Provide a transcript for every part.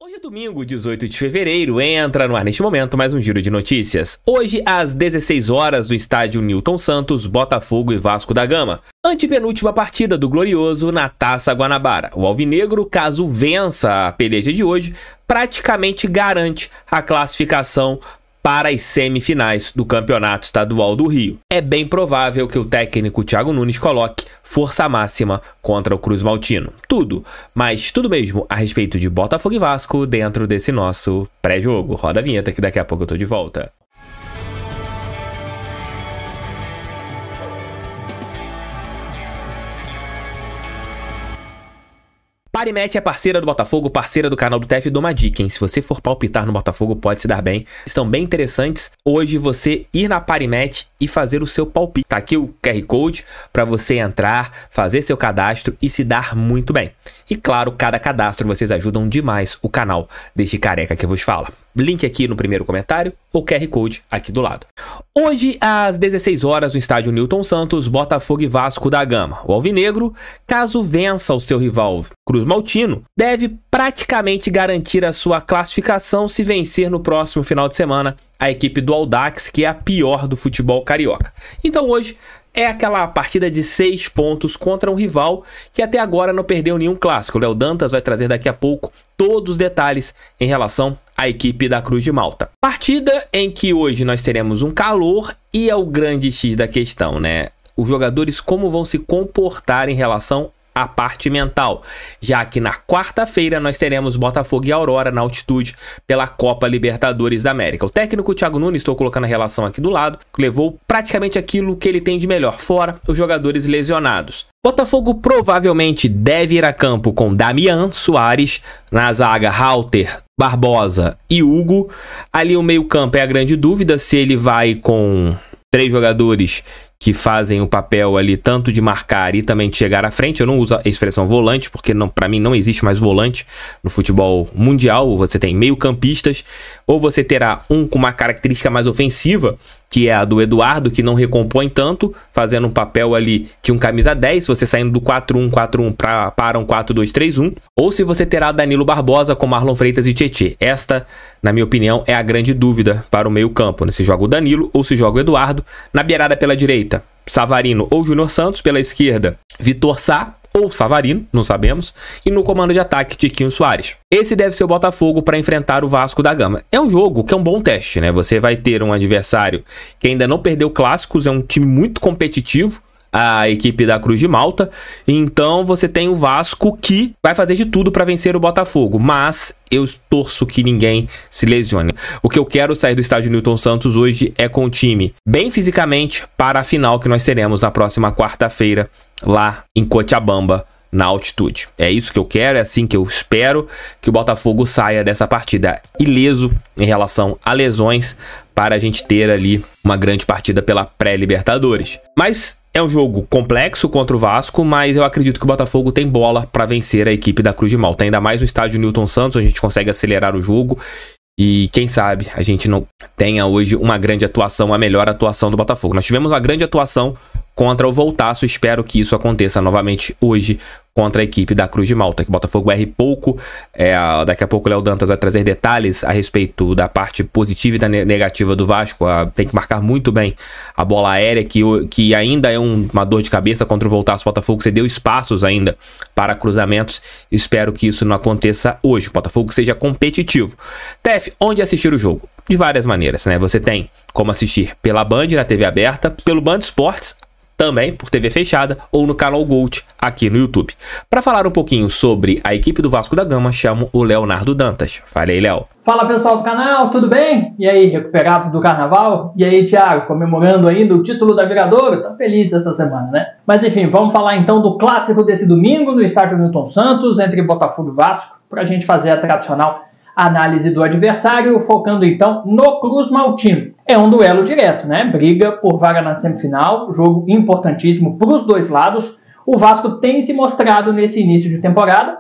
Hoje é domingo, 18 de fevereiro, entra no ar neste momento mais um giro de notícias. Hoje, às 16 horas, no estádio Newton Santos, Botafogo e Vasco da Gama. Antepenúltima partida do Glorioso na Taça Guanabara. O alvinegro, caso vença a peleja de hoje, praticamente garante a classificação para as semifinais do Campeonato Estadual do Rio. É bem provável que o técnico Thiago Nunes coloque força máxima contra o Cruz Maltino. Tudo, mas tudo mesmo a respeito de Botafogo e Vasco dentro desse nosso pré-jogo. Roda a vinheta que daqui a pouco eu tô de volta. Parimatch é parceira do Botafogo, parceira do canal do TF do uma dica, hein? Se você for palpitar no Botafogo, pode se dar bem. Estão bem interessantes. Hoje você ir na Parimatch e fazer o seu palpite. Tá aqui o QR Code para você entrar, fazer seu cadastro e se dar muito bem. E claro, cada cadastro vocês ajudam demais o canal deste careca que vos fala. Link aqui no primeiro comentário ou QR Code aqui do lado. Hoje, às 16 horas, no estádio Newton Santos, Botafogo e Vasco da Gama. O alvinegro, caso vença o seu rival Cruz Maltino, deve praticamente garantir a sua classificação se vencer no próximo final de semana a equipe do Audax, que é a pior do futebol carioca. Então hoje é aquela partida de 6 pontos contra um rival que até agora não perdeu nenhum clássico. O Léo Dantas vai trazer daqui a pouco todos os detalhes em relação à equipe da Cruz de Malta. Partida em que hoje nós teremos um calor e é o grande X da questão, né? Os jogadores como vão se comportar em relação a parte mental, já que na quarta-feira nós teremos Botafogo e Aurora na altitude pela Copa Libertadores da América. O técnico Thiago Nunes, estou colocando a relação aqui do lado, levou praticamente aquilo que ele tem de melhor, fora os jogadores lesionados. Botafogo provavelmente deve ir a campo com Damian Soares, na zaga Halter, Barbosa e Hugo. Ali o meio-campo é a grande dúvida se ele vai com 3 jogadores que fazem o papel ali tanto de marcar e também de chegar à frente. Eu não uso a expressão volante, porque para mim não existe mais volante no futebol mundial. Você tem meio-campistas, ou você terá um com uma característica mais ofensiva, que é a do Eduardo, que não recompõe tanto, fazendo um papel ali de um camisa 10, você saindo do 4-1-4-1 para um 4-2-3-1, ou se você terá Danilo Barbosa com Marlon Freitas e Tietê. Esta, na minha opinião, é a grande dúvida para o meio-campo, né? Se joga o Danilo ou se joga o Eduardo. Na beirada pela direita, Savarino ou Júnior Santos. Pela esquerda, Vitor Sá ou Savarino, não sabemos. E no comando de ataque, Tiquinho Soares. Esse deve ser o Botafogo para enfrentar o Vasco da Gama. É um jogo que é um bom teste, né? Você vai ter um adversário que ainda não perdeu clássicos, é um time muito competitivo, a equipe da Cruz de Malta. Então você tem o Vasco que vai fazer de tudo para vencer o Botafogo, mas eu torço que ninguém se lesione. O que eu quero sair do estádio Newton Santos hoje é com o time bem fisicamente para a final que nós teremos na próxima quarta-feira lá em Cochabamba, na altitude. É isso que eu quero, é assim que eu espero que o Botafogo saia dessa partida ileso em relação a lesões, para a gente ter ali uma grande partida pela pré-Libertadores. Mas é um jogo complexo contra o Vasco, mas eu acredito que o Botafogo tem bola para vencer a equipe da Cruz de Malta. Ainda mais no estádio Newton Santos, a gente consegue acelerar o jogo e quem sabe a gente não tenha hoje uma grande atuação, a melhor atuação do Botafogo. Nós tivemos uma grande atuação contra o Voltaço, espero que isso aconteça novamente hoje contra a equipe da Cruz de Malta, que o Botafogo erre pouco. Daqui a pouco o Léo Dantas vai trazer detalhes a respeito da parte positiva e da negativa do Vasco. Tem que marcar muito bem a bola aérea, que ainda é uma dor de cabeça contra o Voltaço. O Botafogo cedeu espaços ainda para cruzamentos. Espero que isso não aconteça hoje, que o Botafogo seja competitivo. TF, onde assistir o jogo? De várias maneiras, né? Você tem como assistir pela Band, na TV aberta, pelo Band Esportes, também por TV fechada, ou no canal Gold aqui no YouTube. Para falar um pouquinho sobre a equipe do Vasco da Gama, chamo o Leonardo Dantas. Fala aí, Léo. Fala pessoal do canal, tudo bem? E aí, recuperados do carnaval? E aí, Thiago, comemorando ainda o título da Viradouro? Tá feliz essa semana, né? Mas enfim, vamos falar então do clássico desse domingo no estádio Newton Santos, entre Botafogo e Vasco, para a gente fazer a tradicional análise do adversário, focando então no Cruz Maltino. É um duelo direto, né? Briga por vaga na semifinal, jogo importantíssimo para os dois lados. O Vasco tem se mostrado nesse início de temporada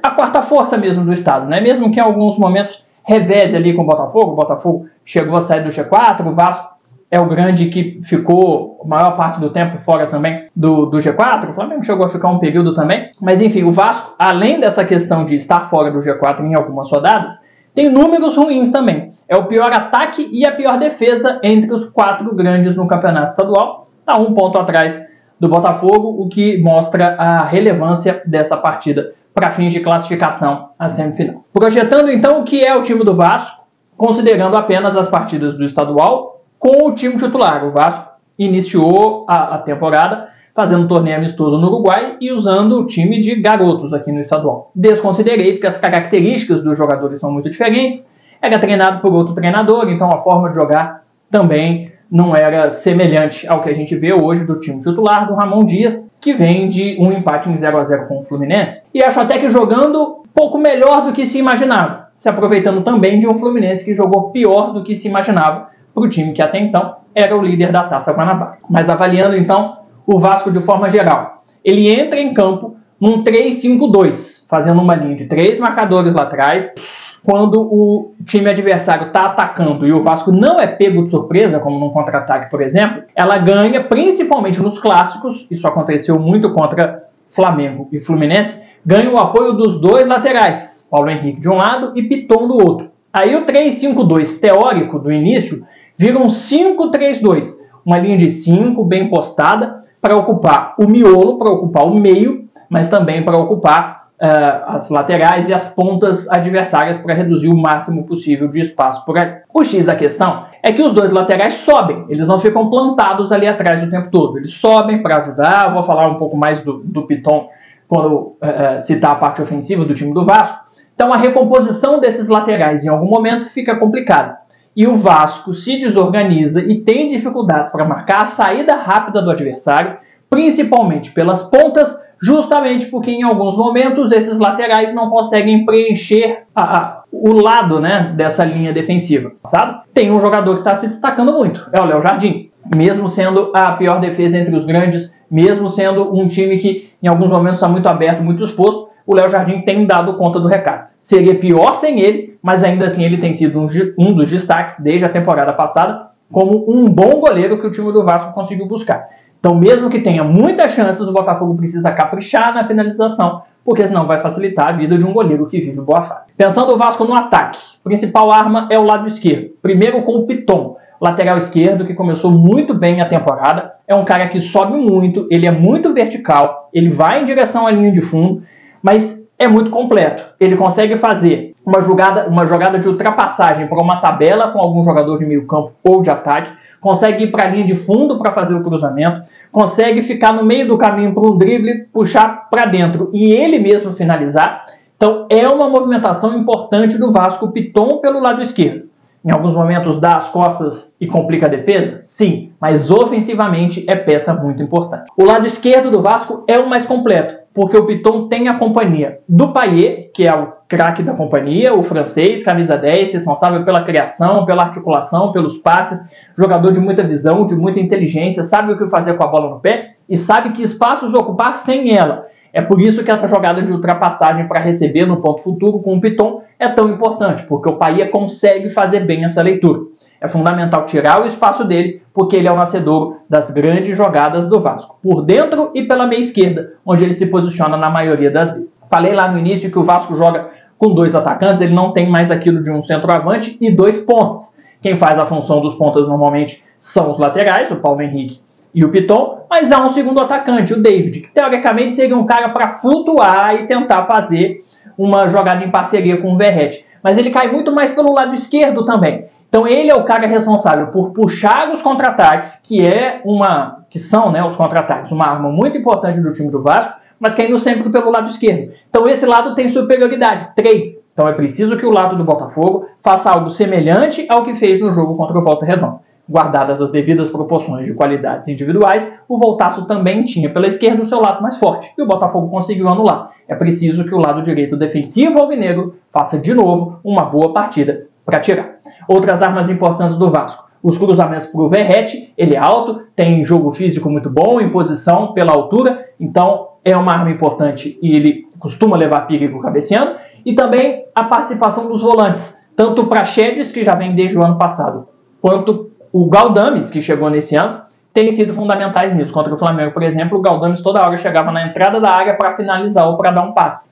a quarta força mesmo do estado, né? Mesmo que em alguns momentos reveze ali com o Botafogo chegou a sair do G4, o Vasco é o grande que ficou a maior parte do tempo fora também do G4. O Flamengo chegou a ficar um período também. Mas enfim, o Vasco, além dessa questão de estar fora do G4 em algumas rodadas, tem números ruins também. É o pior ataque e a pior defesa entre os 4 grandes no campeonato estadual. Está 1 ponto atrás do Botafogo, o que mostra a relevância dessa partida para fins de classificação à semifinal. Projetando então o que é o time do Vasco, considerando apenas as partidas do estadual com o time titular. O Vasco iniciou a temporada fazendo um torneio amistoso no Uruguai e usando o time de garotos aqui no estadual. Desconsiderei porque as características dos jogadores são muito diferentes. Era treinado por outro treinador, então a forma de jogar também não era semelhante ao que a gente vê hoje do time titular do Ramon Dias, que vem de um empate em 0-0 com o Fluminense. E acho até que jogando pouco melhor do que se imaginava, se aproveitando também de um Fluminense que jogou pior do que se imaginava para o time que até então era o líder da Taça Guanabara. Mas avaliando então o Vasco de forma geral, ele entra em campo num 3-5-2, fazendo uma linha de 3 marcadores lá atrás. Quando o time adversário está atacando e o Vasco não é pego de surpresa, como num contra-ataque, por exemplo, ela ganha principalmente nos clássicos, isso aconteceu muito contra Flamengo e Fluminense, ganha o apoio dos 2 laterais, Paulo Henrique de um lado e Piton do outro. Aí o 3-5-2 teórico do início vira um 5-3-2, uma linha de 5 bem postada para ocupar o miolo, para ocupar o meio, mas também para ocupar as laterais e as pontas adversárias para reduzir o máximo possível de espaço por ali. O X da questão é que os 2 laterais sobem, eles não ficam plantados ali atrás o tempo todo, eles sobem para ajudar. Vou falar um pouco mais do Piton quando citar a parte ofensiva do time do Vasco. Então a recomposição desses laterais em algum momento fica complicada. E o Vasco se desorganiza e tem dificuldades para marcar a saída rápida do adversário, principalmente pelas pontas, justamente porque em alguns momentos esses laterais não conseguem preencher o lado, né, dessa linha defensiva. Sabe? Tem um jogador que está se destacando muito, é o Léo Jardim. Mesmo sendo a pior defesa entre os grandes, mesmo sendo um time que em alguns momentos está muito aberto, muito exposto, o Léo Jardim tem dado conta do recado. Seria pior sem ele, mas ainda assim ele tem sido um dos destaques desde a temporada passada, como um bom goleiro que o time do Vasco conseguiu buscar. Então, mesmo que tenha muitas chances, o Botafogo precisa caprichar na finalização, porque senão vai facilitar a vida de um goleiro que vive boa fase. Pensando o Vasco no ataque, a principal arma é o lado esquerdo. Primeiro com o Piton, lateral esquerdo, que começou muito bem a temporada. É um cara que sobe muito, ele é muito vertical, ele vai em direção à linha de fundo, mas é muito completo. Ele consegue fazer uma jogada de ultrapassagem para uma tabela com algum jogador de meio campo ou de ataque, consegue ir para a linha de fundo para fazer o cruzamento, consegue ficar no meio do caminho para um drible, puxar para dentro e ele mesmo finalizar. Então é uma movimentação importante do Vasco. O Piton pelo lado esquerdo. Em alguns momentos dá as costas e complica a defesa? Sim, mas ofensivamente é peça muito importante. O lado esquerdo do Vasco é o mais completo, porque o Piton tem a companhia do Payet, que é o craque da companhia, o francês, camisa 10, responsável pela criação, pela articulação, pelos passes, jogador de muita visão, de muita inteligência, sabe o que fazer com a bola no pé e sabe que espaços ocupar sem ela. É por isso que essa jogada de ultrapassagem para receber no ponto futuro com o Piton é tão importante, porque o Payet consegue fazer bem essa leitura. É fundamental tirar o espaço dele, porque ele é o nascedouro das grandes jogadas do Vasco, por dentro e pela meia esquerda, onde ele se posiciona na maioria das vezes. Falei lá no início que o Vasco joga com 2 atacantes, ele não tem mais aquilo de um centroavante e 2 pontas. Quem faz a função dos pontas normalmente são os laterais, o Paulo Henrique e o Piton, mas há um segundo atacante, o David, que teoricamente seria um cara para flutuar e tentar fazer uma jogada em parceria com o Verratti. Mas ele cai muito mais pelo lado esquerdo também. Então ele é o cara responsável por puxar os contra-ataques, que são, né, os contra-ataques, uma arma muito importante do time do Vasco, mas caindo sempre pelo lado esquerdo. Então esse lado tem superioridade, 3. Então é preciso que o lado do Botafogo faça algo semelhante ao que fez no jogo contra o Volta Redonda. Guardadas as devidas proporções de qualidades individuais, o Voltaço também tinha pela esquerda o seu lado mais forte, e o Botafogo conseguiu anular. É preciso que o lado direito defensivo alvinegro faça de novo uma boa partida para tirar. Outras armas importantes do Vasco. Os cruzamentos para o Verratti, ele é alto, tem jogo físico muito bom, em posição pela altura, então é uma arma importante e ele costuma levar pique com o cabeceando. E também a participação dos volantes, tanto o Praxedes, que já vem desde o ano passado, quanto O Galdames, que chegou nesse ano, tem sido fundamentais nisso. Contra o Flamengo, por exemplo, o Galdames toda hora chegava na entrada da área para finalizar ou para dar um passe.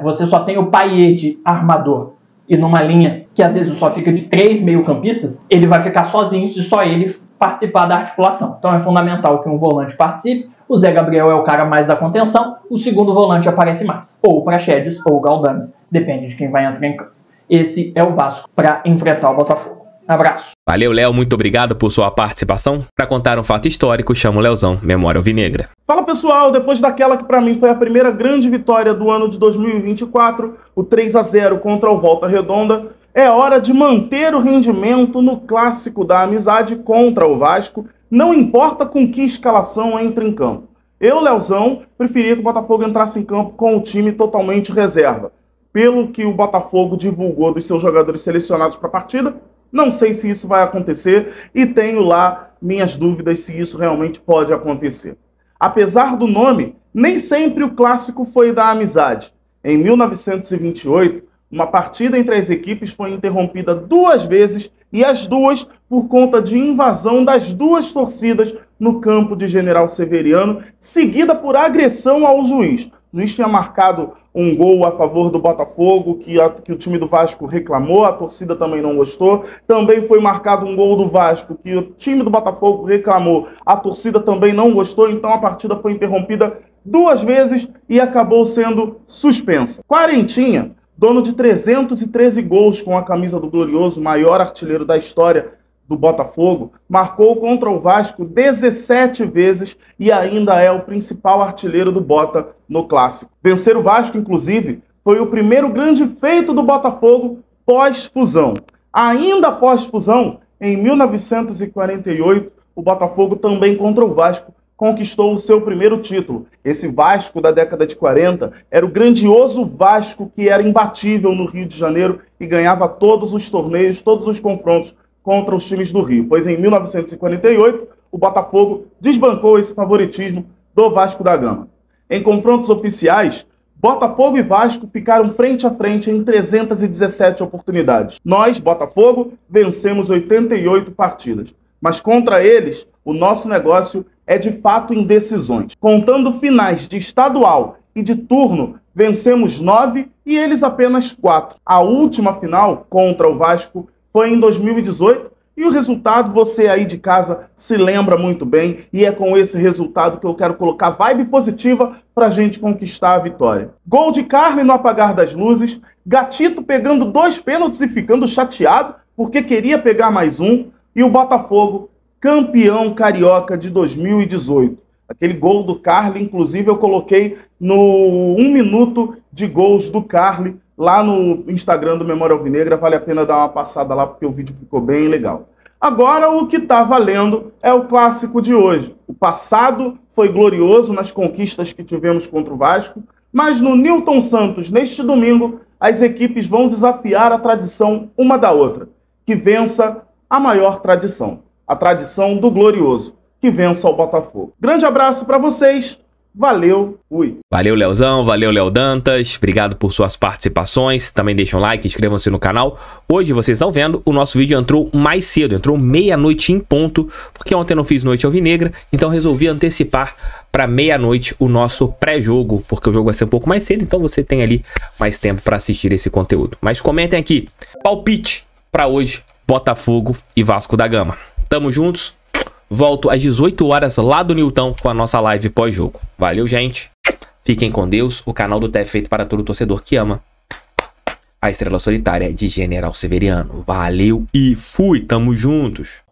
Você só tem o Payet de armador e numa linha que às vezes só fica de 3 meio-campistas, ele vai ficar sozinho se só ele participar da articulação. Então é fundamental que um volante participe. O Zé Gabriel é o cara mais da contenção, o segundo volante aparece mais. Ou o Praxedes ou o Galdames, depende de quem vai entrar em campo. Esse é o Vasco para enfrentar o Botafogo. Abraço. Valeu, Léo. Muito obrigado por sua participação. Para contar um fato histórico, chamo o Leozão, Memória Alvinegra. Fala, pessoal. Depois daquela que para mim foi a primeira grande vitória do ano de 2024, o 3-0 contra o Volta Redonda, é hora de manter o rendimento no clássico da amizade contra o Vasco, não importa com que escalação entre em campo. Eu, Leozão, preferia que o Botafogo entrasse em campo com o time totalmente reserva. Pelo que o Botafogo divulgou dos seus jogadores selecionados para a partida, não sei se isso vai acontecer e tenho lá minhas dúvidas se isso realmente pode acontecer. Apesar do nome, nem sempre o clássico foi da amizade. Em 1928, uma partida entre as equipes foi interrompida 2 vezes e as duas por conta de invasão das 2 torcidas no campo de General Severiano, seguida por agressão ao juiz. O juiz tinha marcado um gol a favor do Botafogo, que o time do Vasco reclamou, a torcida também não gostou. Também foi marcado um gol do Vasco, que o time do Botafogo reclamou, a torcida também não gostou, então a partida foi interrompida 2 vezes e acabou sendo suspensa. Quarentinha, dono de 313 gols com a camisa do Glorioso, maior artilheiro da história do Botafogo, marcou contra o Vasco 17 vezes e ainda é o principal artilheiro do Bota no clássico. Vencer o Vasco, inclusive, foi o primeiro grande feito do Botafogo pós-fusão. Ainda pós-fusão, em 1948, o Botafogo também contra o Vasco conquistou o seu primeiro título. Esse Vasco da década de 40 era o grandioso Vasco que era imbatível no Rio de Janeiro e ganhava todos os torneios, todos os confrontos contra os times do Rio, pois em 1948 o Botafogo desbancou esse favoritismo do Vasco da Gama. Em confrontos oficiais, Botafogo e Vasco ficaram frente a frente em 317 oportunidades. Nós, Botafogo, vencemos 88 partidas, mas contra eles, o nosso negócio é de fato em decisões. Contando finais de estadual e de turno, vencemos 9 e eles apenas 4. A última final contra o Vasco foi em 2018 e o resultado você aí de casa se lembra muito bem e é com esse resultado que eu quero colocar vibe positiva pra gente conquistar a vitória. Gol de Carly no apagar das luzes, Gatito pegando 2 pênaltis e ficando chateado porque queria pegar mais um e o Botafogo campeão carioca de 2018. Aquele gol do Carly, inclusive eu coloquei no 1 minuto de gols do Carly lá no Instagram do Memória Alvinegra, vale a pena dar uma passada lá porque o vídeo ficou bem legal. Agora o que está valendo é o clássico de hoje. O passado foi glorioso nas conquistas que tivemos contra o Vasco, mas no Newton Santos, neste domingo, as equipes vão desafiar a tradição uma da outra. Que vença a maior tradição, a tradição do glorioso, que vença o Botafogo. Grande abraço para vocês. Valeu, fui. Valeu, Leozão, valeu, Léo Dantas, obrigado por suas participações, também deixem um like, inscrevam-se no canal. Hoje, vocês estão vendo, o nosso vídeo entrou mais cedo, entrou meia-noite em ponto, porque ontem eu não fiz Noite Alvinegra, então resolvi antecipar para meia-noite o nosso pré-jogo, porque o jogo vai ser um pouco mais cedo, então você tem ali mais tempo para assistir esse conteúdo. Mas comentem aqui, palpite para hoje, Botafogo e Vasco da Gama. Tamo juntos. Volto às 18 horas lá do Newton com a nossa live pós-jogo. Valeu, gente. Fiquem com Deus. O canal do TF feito para todo torcedor que ama a estrela solitária de General Severiano. Valeu e fui. Tamo juntos.